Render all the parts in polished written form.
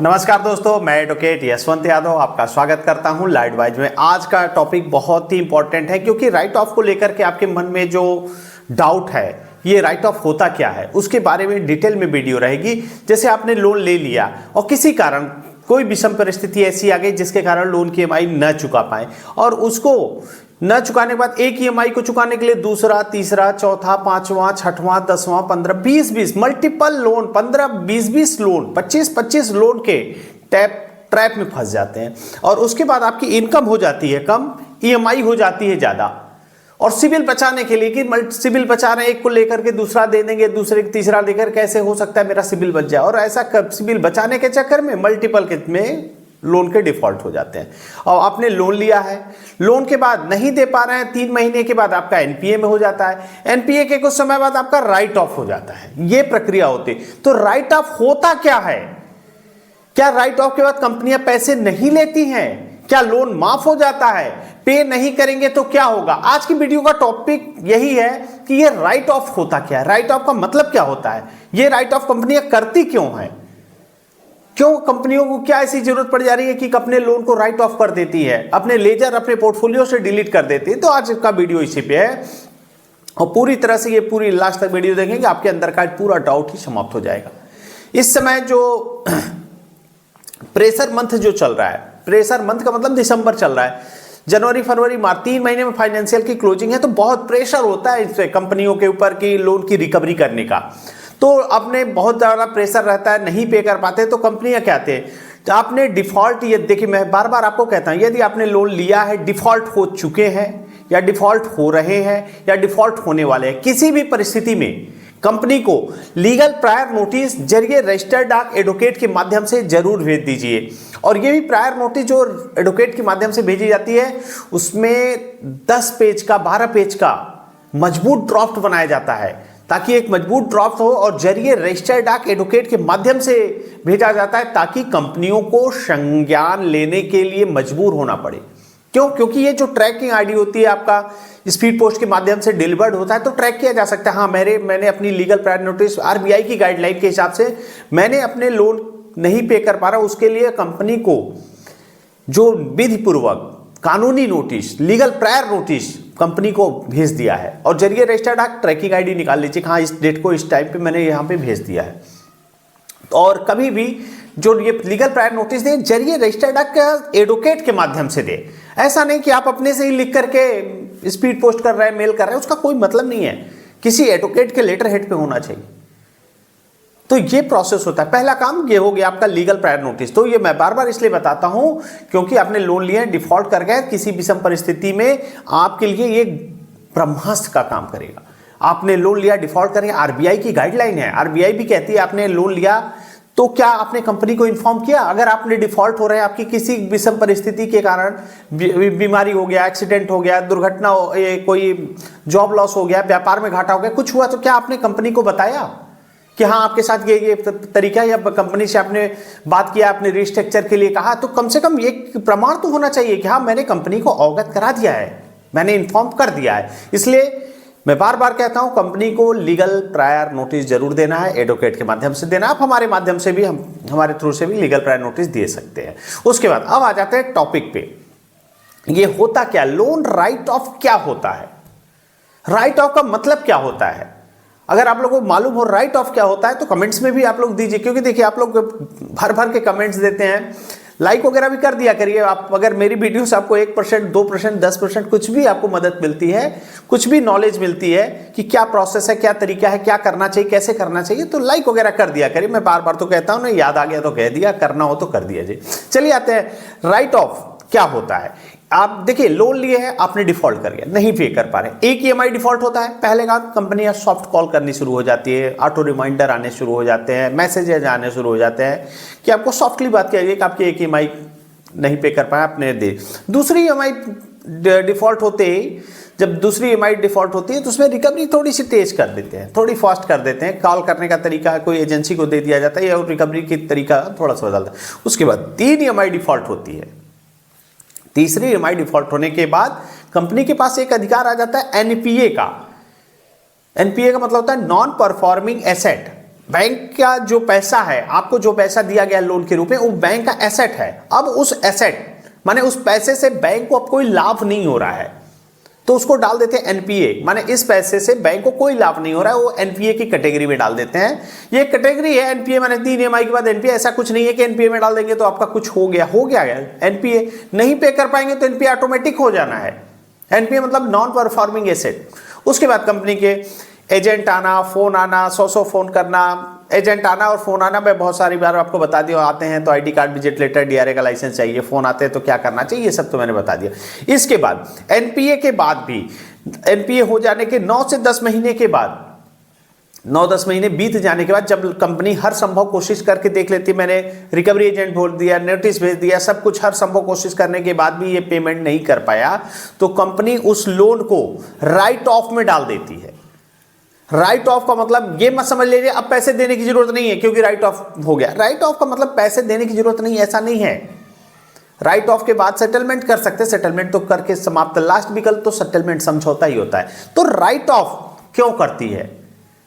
नमस्कार दोस्तों, मैं एडवोकेट यशवंत यादव आपका स्वागत करता हूं लाइट वाइज में। आज का टॉपिक बहुत ही इंपॉर्टेंट है क्योंकि राइट ऑफ को लेकर के आपके मन में जो डाउट है, ये राइट ऑफ होता क्या है, उसके बारे में डिटेल में वीडियो रहेगी। जैसे आपने लोन ले लिया और किसी कारण कोई विषम परिस्थिति ऐसी आ गई जिसके कारण लोन की ईएमआई न चुका पाए और उसको न चुकाने के बाद एक ईएमआई को चुकाने के लिए दूसरा, तीसरा, चौथा, पांचवा, छठवां, 10वां, 15, 20 मल्टीपल लोन, 15, 20 लोन, 25 लोन के ट्रैप में फंस जाते हैं और उसके बाद आपकी इनकम हो जाती है कम, ईएमआई हो जाती है ज्यादा। और सिविल बचाने के लिए कि सिविल बचा रहे हैं, एक को लेकर के दूसरा दे देंगे, दूसरे को तीसरा लेकर कैसे हो सकता है मेरा सिविल बच जाए, और ऐसा सिविल बचाने के चक्कर में मल्टीपल में लोन के डिफॉल्ट हो जाते हैं। और आपने लोन लिया है, लोन के बाद नहीं दे पा रहे हैं, 3 महीने के बाद आपका एनपीए में हो जाता है, एनपीए के कुछ समय बाद आपका राइट ऑफ हो जाता है। ये प्रक्रिया होती है। तो राइट ऑफ होता क्या है? क्या राइट ऑफ के बाद कंपनियां पैसे नहीं लेती हैं? क्या लोन माफ हो जाता है? पे नहीं करेंगे तो क्या होगा? आज की वीडियो का टॉपिक यही है कि ये राइट ऑफ होता क्या है, राइट ऑफ का मतलब क्या होता है, ये राइट ऑफ कंपनियां करती क्यों है, क्यों कंपनियों को क्या ऐसी जरूरत पड़ जा रही है कि अपने लोन को राइट ऑफ कर देती है, अपने लेजर अपने पोर्टफोलियो से डिलीट कर देती है। तो आज का वीडियो इसी पे है और पूरी तरह से ये पूरी लास्ट तक वीडियो देखेंगे, आपके अंदर का पूरा डाउट ही समाप्त हो जाएगा। इस समय जो प्रेशर मंथ जो चल रहा है, प्रेशर मंथ का मतलब दिसंबर चल रहा है, जनवरी, फरवरी, मार्च, 3 महीने में फाइनेंशियल की क्लोजिंग है, तो बहुत प्रेशर होता है इससे कंपनियों के ऊपर की लोन की रिकवरी करने का। तो अपने बहुत ज़्यादा प्रेशर रहता है, नहीं पे कर पाते, तो कंपनियां कहते हैं तो आपने डिफॉल्ट, ये देखिए मैं बार बार आपको कहता हूं, यदि आपने लोन लिया है, डिफॉल्ट हो चुके हैं या डिफॉल्ट हो रहे हैं या डिफॉल्ट होने वाले हैं, किसी भी परिस्थिति में कंपनी को लीगल प्रायर नोटिस जरिए रजिस्टर्ड डाक एडवोकेट के माध्यम से जरूर भेज दीजिए। और ये भी प्रायर नोटिस जो एडवोकेट के माध्यम से भेजी जाती है, उसमें 10 पेज का, 12 पेज का मजबूत ड्राफ्ट बनाया जाता है, ताकि एक मजबूत ड्राफ्ट हो और जरिए रजिस्टर्ड डाक एडवोकेट के माध्यम से भेजा जाता है, ताकि कंपनियों को संज्ञान लेने के लिए मजबूर होना पड़े। क्यों? क्योंकि ये जो ट्रैकिंग आईडी होती है आपका स्पीड पोस्ट के माध्यम से डिलीवर्ड होता है, तो ट्रैक किया जा सकता है। हाँ, मैंने अपनी लीगल प्रायर नोटिस आरबीआई की गाइडलाइन के हिसाब से मैंने अपने लोन नहीं पे कर पा रहा, उसके लिए कंपनी को जो विधि पूर्वक कानूनी notice, legal prior notice company को भेज दिया है और जरिए रजिस्टर्ड डाक ट्रैकिंग आईडी निकाल लीजिए, हाँ इस डेट को इस टाइम पे मैंने यहाँ पे भेज दिया है। और कभी भी जो ये लीगल प्रायर नोटिस दे, जरिए रजिस्टर्ड डाक एडवोकेट के माध्यम से दे। ऐसा नहीं कि आप अपने से ही लिख करके स्पीड पोस्ट कर रहे हैं, मेल कर रहे हैं, उसका कोई मतलब नहीं है, किसी एडवोकेट के लेटर हेड पे होना चाहिए। तो ये प्रोसेस होता है। पहला काम ये हो गया आपका लीगल प्रायर नोटिस। तो ये मैं बार बार इसलिए बताता हूं क्योंकि आपने लोन लिया, डिफॉल्ट कर गए, किसी विषम परिस्थिति में आपके लिए ये ब्रह्मास्त्र का काम करेगा। आपने लोन लिया, डिफॉल्ट करेंगे, आरबीआई की गाइडलाइन है, आरबीआई भी कहती है आपने लोन लिया तो क्या आपने कंपनी को इन्फॉर्म किया? अगर आपने डिफॉल्ट हो रहे हैं, आपकी किसी विषम परिस्थिति के कारण बीमारी हो गया, एक्सीडेंट हो गया, दुर्घटना, कोई जॉब लॉस हो गया, व्यापार में घाटा हो गया, कुछ हुआ, तो क्या आपने कंपनी को बताया कि हाँ आपके साथ ये तरीका है, या कंपनी से आपने बात किया, आपने रिस्ट्रक्चर के लिए कहा? तो कम से कम एक प्रमाण तो होना चाहिए कि हाँ मैंने कंपनी को अवगत करा दिया है, मैंने इन्फॉर्म कर दिया है। इसलिए मैं बार बार कहता हूं कंपनी को लीगल प्रायर नोटिस जरूर देना है, एडवोकेट के माध्यम से देना। आप हमारे माध्यम से भी, हमारे थ्रू से भी लीगल प्रायर नोटिस दे सकते हैं। उसके बाद अब आ जाते हैं टॉपिक पे, ये होता क्या, लोन राइट ऑफ क्या होता है, राइट ऑफ का मतलब क्या होता है? अगर आप लोगों को मालूम हो राइट ऑफ क्या होता है तो कमेंट्स में भी आप लोग दीजिए, क्योंकि देखिए आप लोग भर भर के कमेंट्स देते हैं, लाइक वगैरह भी कर दिया करिए। आप अगर मेरी वीडियो से आपको 1%, 2%, 10% कुछ भी आपको मदद मिलती है, कुछ भी नॉलेज मिलती है कि क्या प्रोसेस है, क्या तरीका है, क्या करना चाहिए, कैसे करना चाहिए, तो लाइक वगैरह कर दिया करिए। मैं बार बार तो कहता हूं ना, याद आ गया तो कह दिया, करना हो तो कर दिया जी। चलिए आते हैं राइट ऑफ क्या होता है। आप देखिए लोन लिए हैं, आपने डिफॉल्ट कर गया, नहीं पे कर पा रहे, एक ईएमआई डिफॉल्ट होता है, पहले काम कंपनियां सॉफ्ट कॉल करनी शुरू हो जाती है, ऑटो रिमाइंडर आने शुरू हो जाते हैं, मैसेजेस आने शुरू हो जाते हैं कि आपको सॉफ्टली बात किया जाए कि आपकी एक ईएमआई नहीं पे कर पाया, आपने दे। दूसरी ईएमआई डिफॉल्ट होते ही, जब दूसरी ईएमआई डिफॉल्ट होती है तो उसमें रिकवरी थोड़ी सी तेज कर देते हैं, थोड़ी फास्ट कर देते हैं, कॉल करने का तरीका कोई एजेंसी को दे दिया जाता है और रिकवरी की तरीका थोड़ा सा बदलता है। उसके बाद 3 ईएमआई डिफॉल्ट होती है, तीसरी ईएमआई डिफॉल्ट होने के बाद कंपनी के पास एक अधिकार आ जाता है एनपीए का। एनपीए का मतलब होता है नॉन परफॉर्मिंग एसेट, बैंक का जो पैसा है, आपको जो पैसा दिया गया लोन के रूप में, वो बैंक का एसेट है। अब उस एसेट माने उस पैसे से बैंक को अब कोई लाभ नहीं हो रहा है, तो उसको डाल देते हैं एनपीए, माने इस पैसे से बैंक को कोई लाभ नहीं हो रहा है, वो एनपीए की कैटेगरी में डाल देते हैं। ये कैटेगरी है एनपीए, माने 3 EMI के बाद एनपीए। ऐसा कुछ नहीं है कि एनपीए में डाल देंगे तो आपका कुछ हो गया एनपीए नहीं पे कर पाएंगे तो एनपीए ऑटोमेटिक हो जाना है। एनपीए मतलब नॉन परफॉर्मिंग एसेट। उसके बाद कंपनी के एजेंट आना, फोन आना, 100 फोन करना, एजेंट आना और फोन आना। मैं बहुत सारी बार आपको बता दिया, आते हैं तो ID card, visit letter, DRA का लाइसेंस चाहिए, फोन आते हैं तो क्या करना चाहिए, ये सब तो मैंने बता दिया। इसके बाद एनपीए के बाद भी, एनपीए हो जाने के 9 से 10 महीने के बाद, 9-10 महीने बीत जाने के बाद जब कंपनी हर संभव कोशिश करके देख लेती, मैंने रिकवरी एजेंट बोल दिया, नोटिस भेज दिया, सब कुछ हर संभव कोशिश करने के बाद भी ये पेमेंट नहीं कर पाया, तो कंपनी उस लोन को राइट ऑफ में डाल देती है। राइट ऑफ का मतलब ये मत समझ लीजिए अब पैसे देने की जरूरत नहीं है क्योंकि राइट ऑफ हो गया। राइट ऑफ का मतलब पैसे देने की जरूरत नहीं, ऐसा नहीं है। राइट ऑफ के बाद सेटलमेंट कर सकते, सेटलमेंट तो करके समाप्त, लास्ट विकल्प तो सेटलमेंट समझौता ही होता है। तो राइट ऑफ क्यों करती है,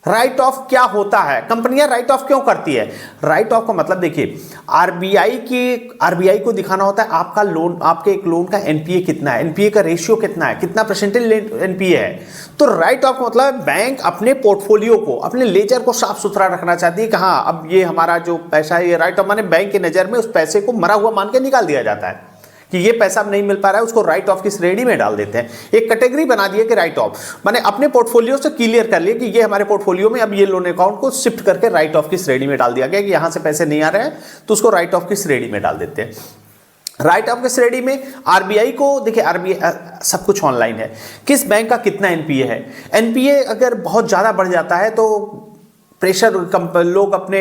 राइट ऑफ क्या होता है, कंपनियां राइट ऑफ क्यों करती है? राइट ऑफ का मतलब देखिए, आरबीआई को दिखाना होता है आपका लोन, आपके एक लोन का एनपीए कितना है, एनपीए का रेशियो कितना है, कितना परसेंटेज एनपीए है। तो राइट ऑफ का मतलब बैंक अपने पोर्टफोलियो को, अपने लेजर को साफ सुथरा रखना चाहती है कि हाँ अब ये हमारा जो पैसा है, ये राइट ऑफ माने बैंक की नजर में उस पैसे को मरा हुआ मान के निकाल दिया जाता है कि ये पैसा अब नहीं मिल पा रहा है, उसको राइट ऑफ की श्रेणी में डाल देते हैं। एक कैटेगरी बना दिए कि राइट ऑफ, माने अपने पोर्टफोलियो से क्लियर कर लिए कि ये हमारे पोर्टफोलियो में अब ये लोन अकाउंट को शिफ्ट करके राइट ऑफ की श्रेणी में डाल दिया गया कि यहां से पैसे नहीं आ रहे हैं तो उसको राइट ऑफ की श्रेणी में डाल देते हैं। राइट ऑफ की श्रेणी में आरबीआई को देखिए, आरबीआई सब कुछ ऑनलाइन है, किस बैंक का कितना एनपीए है। एनपीए अगर बहुत ज्यादा बढ़ जाता है तो प्रेशर, लोग अपने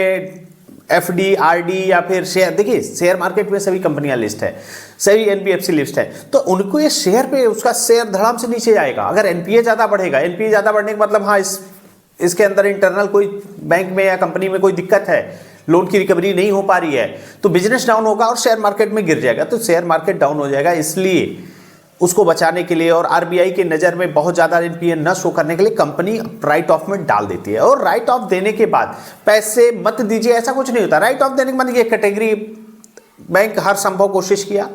एफडी, आरडी या फिर शेयर, देखिए शेयर मार्केट में सभी कंपनियां लिस्ट है, सभी एनबीएफसी लिस्ट है, तो उनको ये शेयर पे उसका शेयर धड़ाम से नीचे जाएगा अगर एनपीए ज्यादा बढ़ेगा। एनपीए ज्यादा बढ़ने का मतलब हाँ इसके अंदर इंटरनल कोई बैंक में या कंपनी में कोई दिक्कत है, लोन की रिकवरी नहीं हो पा रही है, तो बिजनेस डाउन होगा और शेयर मार्केट में गिर जाएगा, तो शेयर मार्केट डाउन हो जाएगा। इसलिए उसको बचाने के लिए और आरबीआई की नज़र में बहुत ज़्यादा एनपीए न शो करने के लिए कंपनी राइट ऑफ में डाल देती है। और राइट ऑफ देने के बाद पैसे मत दीजिए, ऐसा कुछ नहीं होता। राइट ऑफ देने के बाद ये कैटेगरी, बैंक हर संभव कोशिश किया,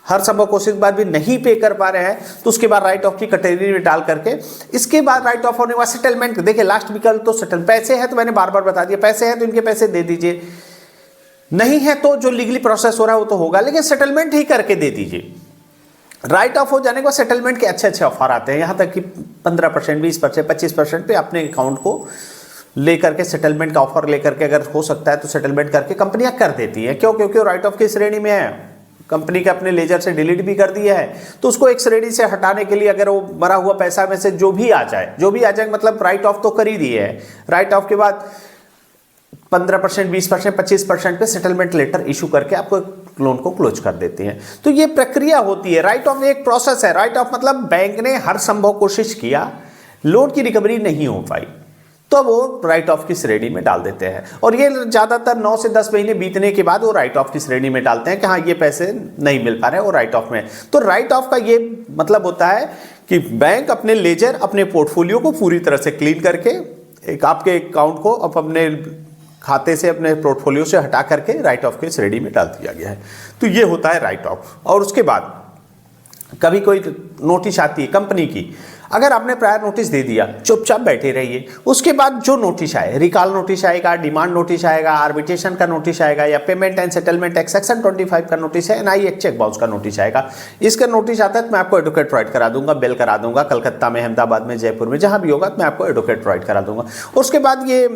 हर संभव कोशिश के बाद भी नहीं पे कर पा रहे हैं तो उसके बाद राइट ऑफ की कैटेगरी में डाल करके, इसके बाद राइट ऑफ होने के बाद सेटलमेंट, देखिए लास्ट विकल्प तो सेटल, पैसे हैं तो मैंने बार बार बता दिया, पैसे हैं तो इनके पैसे दे दीजिए, नहीं है तो जो लीगली प्रोसेस हो रहा है वो तो होगा, लेकिन सेटलमेंट ही करके दे दीजिए। राइट ऑफ हो जाने के बाद सेटलमेंट के अच्छे अच्छे ऑफर आते हैं, यहाँ तक कि 15%, 20%, 25% पे अपने अकाउंट को लेकर के सेटलमेंट का ऑफर लेकर के अगर हो सकता है तो सेटलमेंट करके कंपनियां कर देती हैं। क्यों? क्योंकि राइट ऑफ की श्रेणी में है, कंपनी के अपने लेजर से डिलीट भी कर दिया है, तो उसको एक श्रेणी से हटाने के लिए अगर वो मरा हुआ पैसा में से जो भी आ जाए मतलब राइट ऑफ तो कर ही दिए है। राइट ऑफ के बाद 15%, 20%, 25% पे सेटलमेंट लेटर इशू करके आपको लोन को क्लोज कर देते हैं। तो ये प्रक्रिया होती है। राइट ऑफ एक प्रोसेस है। राइट ऑफ मतलब बैंक ने हर संभव कोशिश किया, लोन की रिकवरी नहीं हो पाई, तो वो राइट ऑफ की श्रेणी में डाल देते हैं। और ये ज्यादातर 9 से 10 महीने बीतने के बाद वो राइट ऑफ की श्रेणी में डालते हैं कि हाँ ये पैसे नहीं मिल पा रहे, वो राइट ऑफ में। तो राइट ऑफ का ये मतलब होता है कि बैंक अपने लेजर, अपने पोर्टफोलियो को पूरी तरह से क्लीन करके एक आपके अकाउंट को अपने खाते से, अपने पोर्टफोलियो से हटा करके राइट ऑफ के श्रेणी में डाल दिया गया है। तो ये होता है राइट ऑफ। और उसके बाद कभी कोई नोटिस आती है कंपनी की, अगर आपने प्रायर नोटिस दे दिया, चुपचाप बैठे रहिए। उसके बाद जो नोटिस आए, रिकॉल नोटिस आएगा, डिमांड नोटिस आएगा, आर्बिट्रेशन का नोटिस आएगा, या payment and settlement act section 25 का नोटिस है, एनआई एक चेक बाउंस का नोटिस आएगा। इसका नोटिस आता है तो मैं आपको एडवोकेट प्रोवाइड करा दूंगा, बेल करा दूंगा, कलकत्ता में, अहमदाबाद में, जयपुर में, जहां भी होगा तो मैं आपको एडवोकेट प्रोवाइड करा दूंगा। उसके बाद ये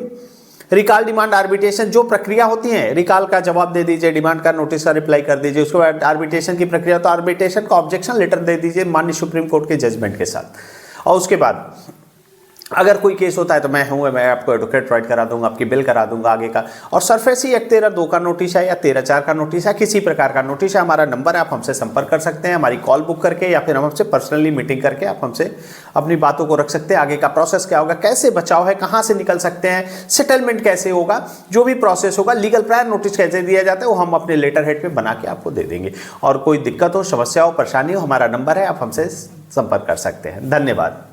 रिकॉल, डिमांड, आर्बिट्रेशन जो प्रक्रिया होती है, रिकॉल का जवाब दे दीजिए, डिमांड का नोटिस का रिप्लाई कर दीजिए। उसके बाद आर्बिट्रेशन की प्रक्रिया, तो आर्बिट्रेशन का ऑब्जेक्शन लेटर दे दीजिए माननीय सुप्रीम कोर्ट के जजमेंट के साथ। और उसके बाद अगर कोई केस होता है तो मैं आपको एडवोकेट प्रोवाइड करा दूंगा, आपकी बिल करा दूंगा आगे का। और सरफेसी एक्ट 13(2) का नोटिस है या 13(4) का नोटिस है, किसी प्रकार का नोटिस है, हमारा नंबर है, आप हमसे संपर्क कर सकते हैं, हमारी कॉल बुक करके या फिर हम हमसे पर्सनली मीटिंग करके आप हमसे अपनी बातों को रख सकते हैं। आगे का प्रोसेस क्या होगा, कैसे बचाव है, कहाँ से निकल सकते हैं, सेटलमेंट कैसे होगा, जो भी प्रोसेस होगा, लीगल प्रायर नोटिस कैसे दिया जाता है, वो हम अपने लेटर हेड पे बना के आपको दे देंगे। और कोई दिक्कत हो, समस्या हो, परेशानी हो, हमारा नंबर है, आप हमसे संपर्क कर सकते हैं। धन्यवाद।